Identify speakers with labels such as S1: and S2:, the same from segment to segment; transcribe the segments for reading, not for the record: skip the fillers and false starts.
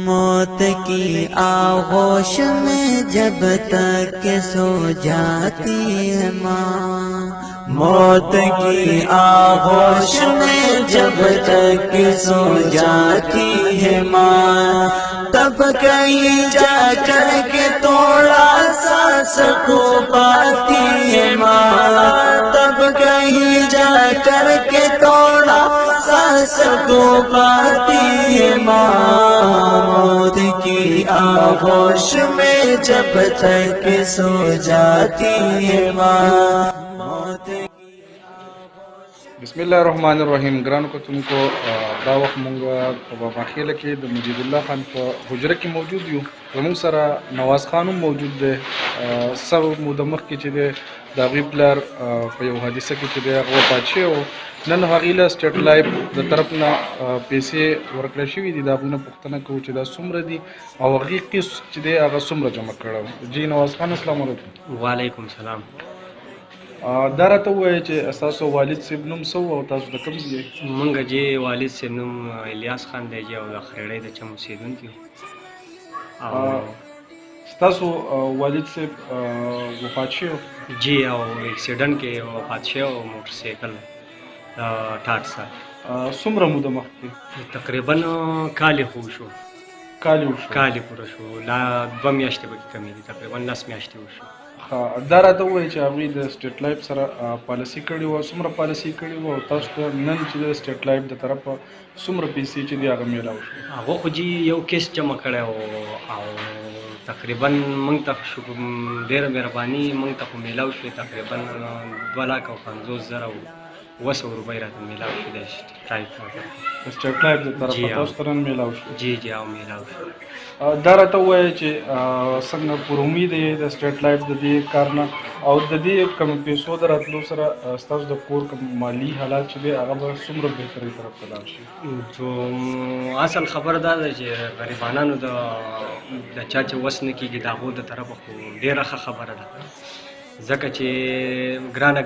S1: मौत की आगोश में जब तक सो जाती है माँ, मौत की आगोश में जब तक सो जाती है माँ, तब कहीं जा कर के थोड़ा सा सुकून पाती है माँ, तब कहीं जा कर के थोड़ा सा सुकून पाती है माँ। मौत की आगोश में जब तक सो जाती है माँ।
S2: बिस्मिल्लाहिर्रहमानिर्रहीम। ګرانو کتونکو دا وخت مونږ په مخیله کې د مجید الله خان په حجره کې موجود یو. زموږ سره نواز خان هم موجود دی. سر موده مخکې چې دی د هغوی پلار په یو حادثه کې چې دی هغه وفات شوی و. نن هغوی له سټیټ لایف د طرف نه پیسې ورکړل شوي دي. د هغوی نه پوښتنه کوو چې دا څومره دي او هغوی قسط چې دی هغه څومره جمع کړی و. جی نواز خان السلام علیکم.
S3: وعلیکم سلام.
S2: دا راته ووایه چې ستاسو والد صاحب نوم څه و او تاسو د کوم ځای؟
S3: مونږ چې والد صاحب نوم الیاس خان دی او د خریړۍ د چم اوسېدونکي یو.
S2: ستاسو والد صاحب وفات شوی و؟
S3: جی او اکسیډنټ کې وفات شوی و، موټر سایکل ټاټ سره.
S2: څومره موده مخکې؟
S3: تقریبا کال خو شو. کال پوره شو، لا 2 میاشتې پکې کمې دي، تقریبا 10 میاشتې وشو.
S2: دا راته ووایي چې هغوی د سټیټ لایف سره پالیسي کړې وه. څومره پالیسي کړې وه او تاسو ته نن چې د سټیټ لایف د طرفه څومره پیسې چې دي هغه میلاو شو؟
S3: هغه خو جي یو کیس جمع کړی و او تقریبا موږ ته ډېره مهرباني موږ ته خو میلاو شوې تقریبا 2,50,000 روپۍ راته میلاو شو د
S2: سټیټ لایف د طرفه تاسو ته نن میلاو شو؟
S3: جی او میلاو شو.
S2: دا راته ووایه چې څنګه پر امید یې د سټیټ لایف د دې کار نه او د دې کوم پیسو د راتلو سره ستاسو د کور کوم مالي حالات چې دی هغه به څومره بهترۍ طرف ته لاړ شي؟
S3: اصل خبره دا ده چې غریبانانو د چا چې وس نه کېږي د هغو د طرفه خو ډېره ښه خبره ده، ځکه چې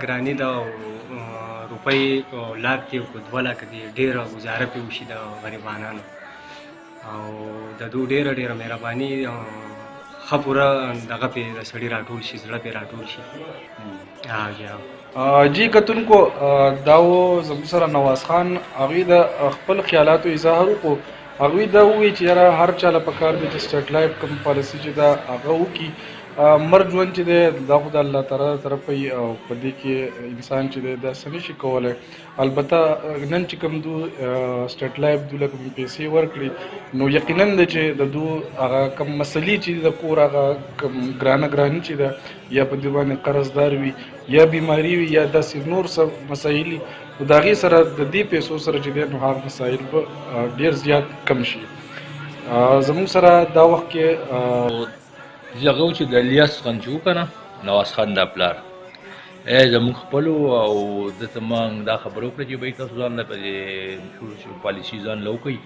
S3: ګراني ده او روپۍ لاک دي او 2 لاک دي، ډېره ګزاره پرې وشي د غریبانانو او د دوی ډېره مهرباني ښه پوره دغه پرې د سړي راټول شي، زړه پرې راټول شي.
S2: جی کتونکو دا و زموږ سره نواز خان. هغوی د خپل خیالاتو اظهار وکړو. هغوی دا ووایي چې یاره هر چا له پکار دی چې سټیټ لایف کوم پالیسي چې ده هغه وکړي. مرګ ژوند چې دی دا خو د الله تعالی د طرفه وي او په دې کې انسان چې دی داسې نه شي کولی. البته نن چې کوم دو سټیټ لایف دوی له کوم پیسې ورکړي نو یقینا ده چې د دو هغه کوم مسلې چې د کور هغه کوم ګراني چې ده یا په دې باندې قرضدار وي یا بیماري وي یا داسې نور څه مسایل وي نو د هغې سره د دې پیسو سره چې دی نو هغه مسایل به ډېر زیات کم شي. زموږ سره دا وخت کې
S4: هغه چې د الیاس خان چې و که نه نواز خان دا پلار زموږ خپلو او دته ما دا خبره وکړه چې بهی تاسو ځان له په دې پالیسي ځان له وکړئ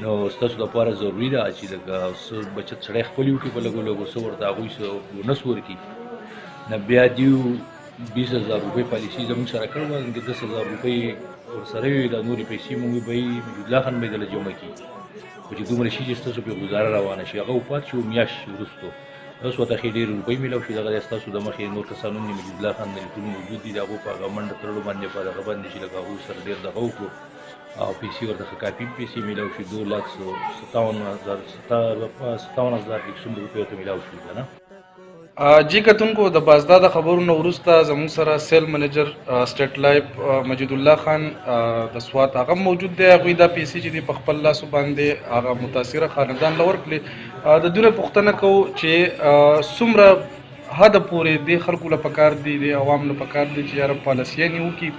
S4: نو ستاسو لپاره ضروري ده چې لکه څه بچت سړی خپلې وکړي په لږو څه ورته هغوی څه بونس ورکړي. نه بیا دیو 20,000 روپۍ پالیسي زموږ سره کړې وه، 10,000 روپۍ ورسره وي، دا نورې پیسې مونږ به یې مجید الله خان به یې دله جمع کړي خو چې دومره شي چې ستاسو پرې ګزاره روانه شي. هغه وفات شو میاشت وروستو، اوس ورته ښې ډېرې روپۍ میلاو شي. دغه ستاسو د مخې نور کسان هم د مجید الله خان د لیکونو موجود دي، د هغو په هغه منډه تړلو باندې په دغه باندې چې لکه هغوی سره ډېر دغه وکړو او پیسې ورته ښه کافي پیسې میلاو شي. 2,57,100 روپۍ ورته میلاو شي که نه.
S2: جی کتونکو د بازدا د خبرونو وروسته زموږ سره سیل منیجر سټیټ لایف مجید الله خان د سوات هغه موجود دی. هغوی دا پیسې چې دي په خپل لاسو باندې هغه متاثره خاندان له ورکړي. د دوی نه پوښتنه کوو چې څومره حد پورې دې خلکو له پکار دي د عوام له پکار دي چې یاره پالیسیانې وکړي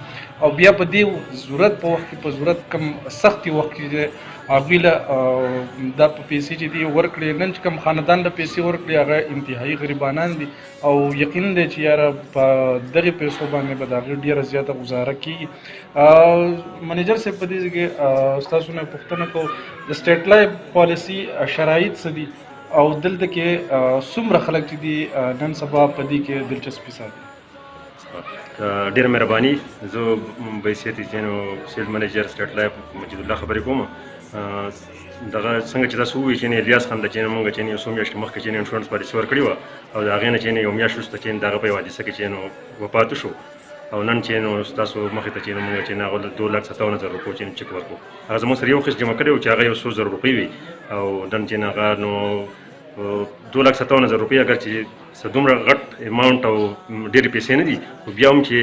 S2: او بیا په دې ضرورت په وخت کې په ضرورت کم سختي وخت کې هغوی له دا په پیسې چې دي ورکړي. نن چې کوم خاندان له پیسې ورکړي هغه انتهایي غریبانان دي او یقین دی چې یاره په دغې پیسو باندې به د هغې ډېره زیاته ګزاره کېږي. منیجر صاحب په دې ځای کې ستاسو نه پوښتنه کوو د سټیټ لایف پالیسي شرایط څه دي او دلته کې څومره خلک چې دي نن سبا په دې کې دلچسپي ساتي؟
S5: ډېره مهرباني. زه بحیثیت جنو سیل منیجر سټیټ لایف مجید الله خبرې کوم. دغه څنګه چې تاسو ووایئ چې الیاس خان د چې موږ چې یو څو میاشتې مخکې چې انشورنس پالیسي ورکړې وه او د هغې نه چې یو میاشت وروسته چې د هغه په یو حادثه کې چې وفات شو او نن چې ستاسو مخې ته چې موږ چې هغه 2,57,000 روپیو چې چک ورکړو هغه زموږ سره یو قسط جمع کړی و چې هغه 100,000 روپۍ وي او نن چې هغه نو 2,57,000 روپۍ اگر چې دومره غټ اماونټ او ډېرې پیسې نه دي خو بیا هم چې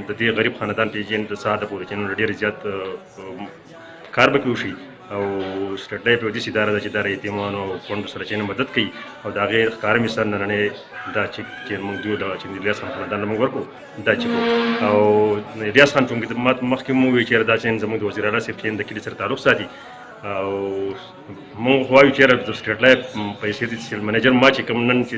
S5: د دې غریب خاندان پې چې د ساعته پورې چې ډېر زیات کار به کې وشي او سټیټ لایف یو داسې اداره ده چې دا د یتیمانو او کونډو سره چې مدد کوي او د هغې ښکاره مثال نننی دا چک چې موږ دوی د چې الیاس خان خاندان موږ ورکړو دا چک او الیاس خان چونکې مخکې مو وویل چې دا چې زموږ د وزیر اعلی صاحب چې د کلي سره تعلق ساتي او موږ خو وایو چې د سټیټ لایف پیسې د سیل منیجر ما چې کوم نن چې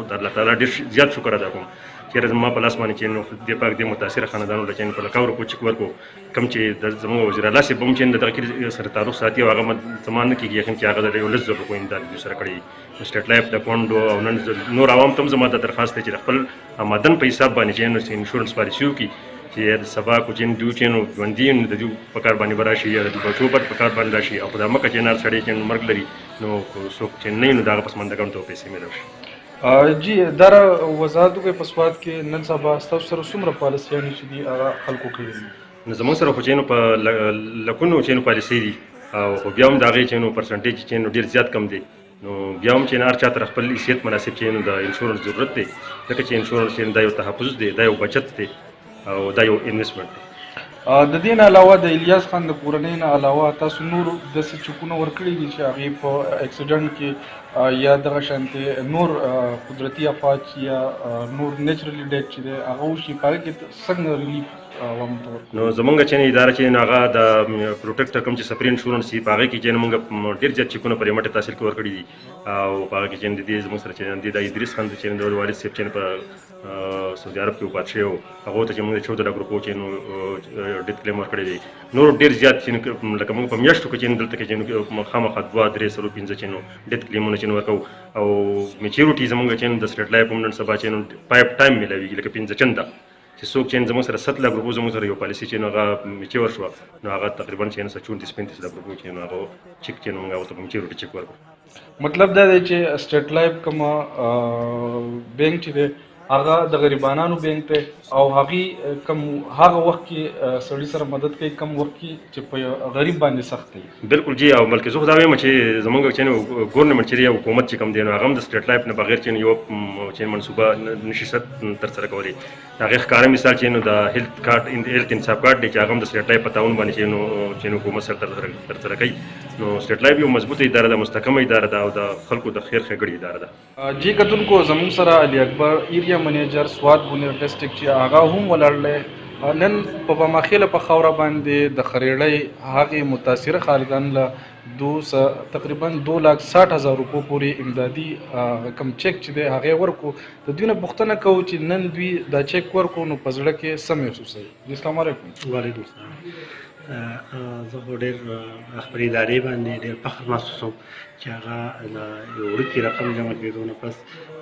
S5: د الله تعالی ډېر زیات شکر ادا کوم چېرې زما په لاس باندې چې دې پاک دې متاثره خاندانو له چې په لکاو روپو چک ورکړو کوم چې د زموږ وزیر اعلی صاحب هم چې د دغه کلي سره تعلق ساتي او هغه زما نه کېږي یقین چې هغه د 1,00,000 روپیو امداد دوی سره کړی سټیټ لایف د کونډو او نن نور عوام ته هم زما د درخواست دی چې خپل آمدن په حساب باندې چې انشورنس پالیسي وکړي چې سبا کو چې دوی چې ژوندي د دوی په کار باندې به راشي یا د بچو په کار باندې راشي او خو دا مکه چې نار سړی چې مرګ لري نو څوک چې نه وي نو د هغه پسمانده ګڼ ته پیسې مې راشي
S2: جی دا وضاحت وکړئ په سوات کې نن سبا ستاسو سره څومره پالیسیانې چې دي هغه خلکو کړي دي
S5: نو زموږ سره خو چې په لکونو چې پالیسۍ دي او خو بیا هم د هغې چې پرسنټیج چې ډېر زیات کم دی نو بیا هم چې هر چا ته خپل حیثیت مناسب چې د انشورنس ضرورت دی ځکه چې انشورنس دا یو تحفظ دی دا یو بچت دی او دا یو انویسټمنټ دی
S2: د دې نه علاوه د الیاس خان د کورنۍ نه علاوه تاسو نور داسې چکونه ورکړي دي چې هغې په اکسیډنټ کې یا دغه شانتې نور قدرتي افات یا نور نیچرلی ډیت چې دی هغه وشي په هغې کې څنګه ریلیف
S5: نو زمونږ چې اداره چې هغه د پروټیکټر کوم چې سفري انشورنس وي په هغې کې چې موږ ډېر زیات چکونه په ریمټ تحصیل کې ورکړي دي او په هغه کې چې د دې زموږ سره چې د ادریس خان چې د والد صاحب چې په سعودي عرب کې وفات شوی و هغو ته چې موږ 14 لک روپیو چې ډیت کلیم ورکړی دی نور ډېر زیات چې لکه موږ په میاشتو کې چې دلته کې چې خامخا 2 3 4 5 چې ډیت کلیمونه چې ورکوو او میچیورټي زموږ چې د سټیټ لایف هم نن سبا چې پایپ ټایم میلاویږي لکه 15 چنده چې څوک چې زموږ سره 7 لک روپیو زموږ سره یو پالیسي چې هغه میچور شوه نو هغه تقریبا چې 34-35 لک روپیو چې هغه چک چې موږ هغه ته میچورټي چک ورکړو
S2: مطلب دا دی چې سټیټ لایف کوم بینک چې دی هغه د غریبانو بینک دی او هغه وخت کې سړي سره مدد کوي کم وخت کې چې په غریب باندې سخت دی
S5: بالکل جی او بلکې زه خو دا وایم چې زموږ چې ګورنمنټ چې حکومت چې کوم دی نو هغه هم د سټیټ لایف نه بغیر چې یو چې منصوبه نشي ترسره کولی هغې ښکاره مثال چې د هیلث کارت هیلث انصاف کارت دی چې هغه هم د سټیټ لایف په تعاون باندې چې حکومت سره ترسره کوي نو سټیټ لایف یو مضبوطه اداره ده مستحکمه اداره ده او د خلکو د خیر ښېګړې اداره ده
S2: جی کتونکو زموږ سره علي اکبر ایریا منیجر سوات بونیر ډسټرکټ چې هغه هم ولاړ دی نن په بماخیله په خاوره باندې د خریړۍ هغې متاثره خالدان له تقریبا 2,60,000 روپیو پورې امدادي کم چک چې دی هغې ورکړو د دوی نه پوښتنه کوو چې نن دوی دا چک ورکړو نو په زړه کې څه محسوسوي السلام علیکم
S6: وعلیکم السلام زه خو ډېر خپلې ادارې باندې ډېر فخر محسوسوم چې هغه یو وړوکي رقم جمع کېدو نه پس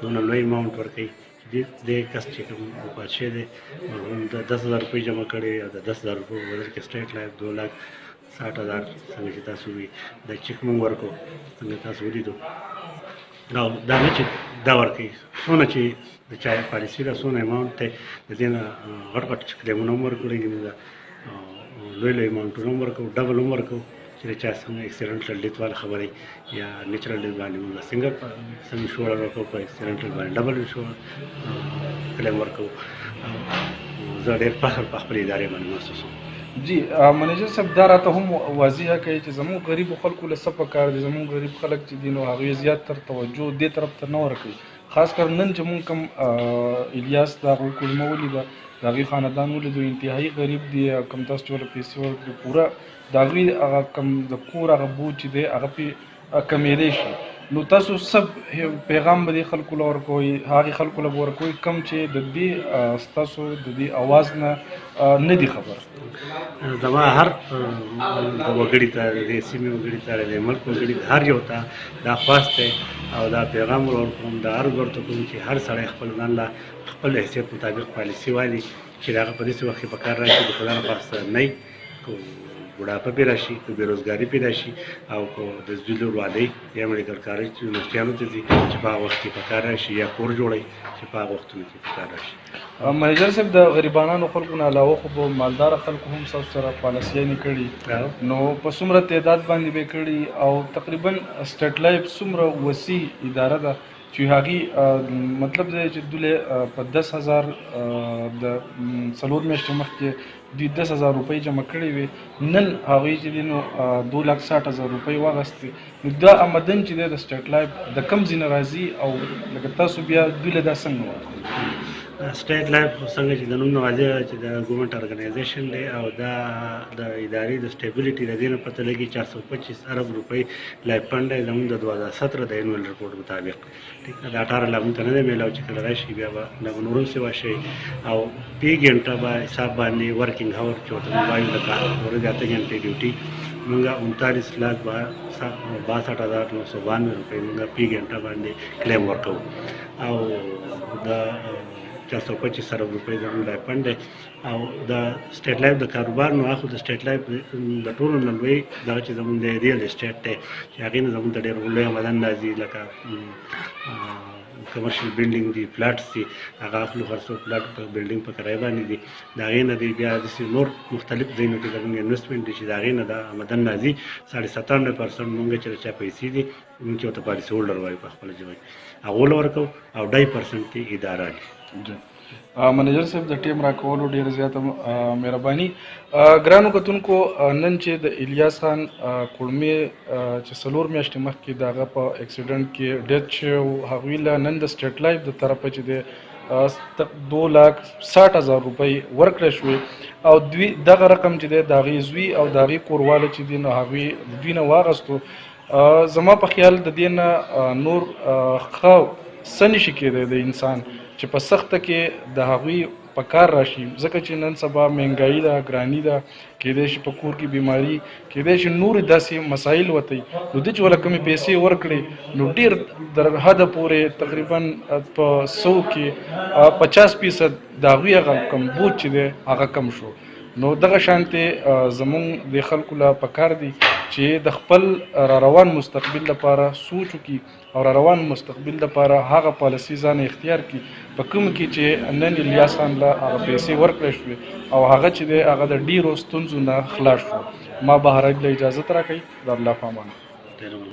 S6: دونه لوی اماونټ ورکوي دې کس چې کوم وفات شوی دی د 10,000 روپۍ جمع کړې یا د 10,000 روپیو بدل کې سټیټ لایف 2,60,000 څنګه چې تاسو وي دا چک موږ ورکړو څنګه تاسو ولیدو او دا نه چې دا ورکوي څونه چې د چا پالیسي ده څونه اماونټ دی د دې نه غټ غټ کلیمونه هم ورکړي لوی لوی اماونټونه هم ورکوو ډبل هم ورکوو چې د چا څنګه اکسیډنټل ډیت والا خبرې یا نیچرل ډیت باندې موږ څنګه سم انشورر ورکوو په اکسیډنټل باندې ډبل انشورر کلیم ورکوو زه ډېر فخر په خپلې ادارې باندې محسوسوم
S2: جی منیجر صاحب دا راته هم واضحه کوي چې زموږ غریبو خلکو له څه پکار دي زموږ غریب خلک چې دي نو هغوی زیات تر توجه دې طرف ته نه ورکوي خاص کر نن چې مونږ کوم الیاس د هغوی کلمه ولیده د هغوی خاندان ولیدو انتهایي غریب دي کوم تاسو چې ورته پیسې ورکړي پوره د هغوی هغه کوم د کور هغه بوج چې دی هغه پې کمیدی شي نو تاسو سب پیغام به دې خلکو له ورکوئ هغې خلکو له به ورکوئ کوم چې د دې ستاسو د دې اواز نه دي خبر
S6: زما هر وګړي ته د سیمې وګړي ته د ملک وګړي هر یو ته دا خواست دی او دا پیغام ورکوم دا عرض ورته کوم چې هر سړی خپل ځان له خپل حیثیت مطابق پالیسي والي چې د هغه په داسې وخت کې په کار راشي د خدا نه خواسته نه بوډاپه پې راشي که بېروزګاري پې راشي او که د زوی لوروالی یا میډیکل کالج یونیورسټیانو ته ځي چې په هغه وخت کې په کار راشي یا کور جوړوي چې په هغه وختونو کې په کار راشي.
S2: منیجر صاحب د غریبانو خلکو نه علاوه خو به مالداره خلکو هم ستاسو سره پالیسیانې کړي نو په څومره تعداد باندې به کړي او تقریبا سټیټ لایف څومره وسیع اداره ده چې هغې مطلب دی چې دوی په 10,000 د 4 میاشتې مخکې دوی 10,000 روپۍ جمع کړې وې نن هغوی چې دی نو 2,60,000 روپۍ واغستې نو دا آمدن چې دی د سټیټ لایف د کم ځای نه راځي او لکه تاسو بیا دوی له دا څنګه واخلئ؟
S6: سټیټ لایف څنګه چې د نوم نه واضح چې د ګورنمنټ ارګنایزیشن دی او دا د ادارې د سټیبلیټي د دې نه پته لګي 425 ارب روپۍ لایف فنډ دی زموږ د 2017 د اینویل رپورټ مطابق ټیک ده. د 18 لاکونو ته نه دی میلاو چې کله راشي بیا به لږ نور هم سوا شي او پی ګنټه به حساب باندې ورکینګ هاور چې ورته موږ وایو لکه ورځې 8 غنټې ډیوټي موږ 39,62,992 روپۍ موږ پی ګنټه باندې کلیم ورکوو او د 425 ارب روپۍ زموږ لایف فنډ دی او د سټیټ لایف د کاروبار نو اخو د سټیټ لایف د ټولو نه لوی دغه چې زموږ د ریل اسټیټ دی چې هغې نه زموږ ته ډېر لوی آمدن راځي لکه کمرشل بلډینګ دي فلیټس دي هغه اخلو خرڅو فلیټ په بلډینګ په کرایه باندې دي د هغې نه دی بیا داسې نور مختلف ځایونو کې زموږ انویسټمنټ دي چې د هغې نه د آمدن راځي 97% مونږ چې د چا پیسې دي مونږ چې ورته پالیسي هولډر وایو په خپله ژبه کې هغو له ورکوو او 2% کې اداره دي.
S2: منیجر صاحب د ټیم راکولو ډېره زیاته مهرباني. ګرانو کتونکو نن چې د الیاس خان کړمې چې 4 میاشتې مخکې د هغه په اکسیډنټ کې ډیث شوی و هغوی له نن د سټیټ لایف د طرفه چې دی 2,60,000 روپۍ ورکړی شوې او دوی دغه رقم چې دی د هغې زوی او د هغې کورواله چې دی نو هغوی د دوی نه واغستو. زما په خیال د دې نه نور ښه څه نشي کېدی د انسان چې په سخته کې د هغوی په کار راشي ځکه چې نن سبا مهنګایي ده ګراني ده کېدای شي په کور کې بیماري کېدای شي نورې داسې مسایل وتی نو دوی چې وله کمې پیسې ورکړي نو ډېر تر حده پورې تقریبا په 100 کې 50% د هغوی هغه کم بوج چې دی هغه کم شو. نو دغه شانتې زمونږ د خلکو له پکار دي چې د خپل را روان مستقبل لپاره سوچ وکړي او را روان مستقبل لپاره هغه پالیسي ځان اختیار کړي په کوم کې چې نن الیاس خان له هغه پیسې ورکړی شوې او هغه چې دی هغه د ډېرو ستونزو نه خلاص شو. ما بهرج له اجازت راکوي د الله په امان.